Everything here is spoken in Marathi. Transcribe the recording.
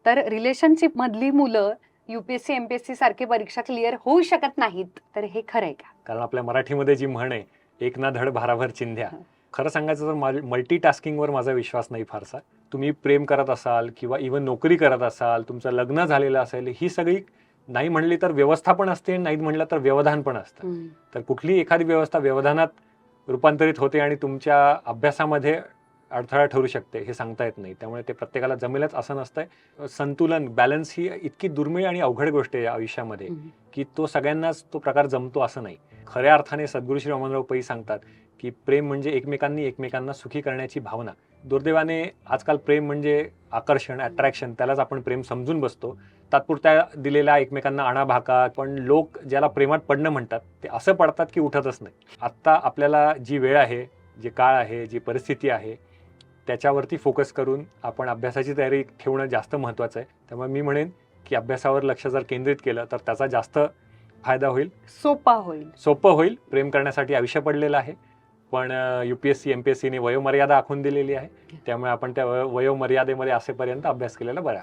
तर रिलेशनशिप मधली मुलं UPSC MPSC सारखे परीक्षा क्लिअर होऊ शकत नाहीत, तर हे खरं आहे का? कारण आपल्या मराठीमध्ये जी म्हण आहे, एक ना धड भाराभर चिंध्या. खरं सांगायचं तर मल्टीटास्किंगवर माझा विश्वास नाही फारसा. तुम्ही प्रेम करत असाल किंवा इव्हन नोकरी करत असाल, तुमचं लग्न झालेलं असेल, ही सगळी नाही म्हणली तर व्यवस्था पण असते, नाही म्हणलं तर व्यवधान पण असतं. तर कुठली एखादी व्यवस्था व्यवधानात रूपांतरित होते आणि तुमच्या अभ्यासामध्ये अडथळा ठरू शकते, हे सांगता येत नाही. त्यामुळे ते प्रत्येकाला जमेलच असं नसतंय. संतुलन, बॅलन्स ही इतकी दुर्मिळ आणि अवघड गोष्ट आहे आयुष्यामध्ये की तो सगळ्यांनाच तो प्रकार जमतो असं नाही. खऱ्या अर्थाने सद्गुरू श्री वामनराव पै सांगतात की प्रेम म्हणजे एकमेकांना सुखी करण्याची भावना. दुर्दैवाने आजकाल प्रेम म्हणजे आकर्षण, अट्रॅक्शन, त्यालाच आपण प्रेम समजून बसतो. तात्पुरत्या दिलेल्या एकमेकांना आणाभाका. पण लोक ज्याला प्रेमात पडणं म्हणतात ते असं पडतात की उठतच नाही. आत्ता आपल्याला जी वेळ आहे, जे काळ आहे, जी परिस्थिती आहे, त्याच्यावरती फोकस करून आपण अभ्यासाची तयारी ठेवणं जास्त महत्त्वाचं आहे. त्यामुळे मी म्हणेन की अभ्यासावर लक्ष जर केंद्रित केलं तर त्याचा जास्त फायदा होईल, सोपं होईल. प्रेम करण्यासाठी आयुष्य पडलेलं आहे, पण UPSC MPSCने वयोमर्यादा आखून दिलेली आहे. त्यामुळे आपण त्या वयोमर्यादेमध्ये असेपर्यंत अभ्यास केलेला बरा.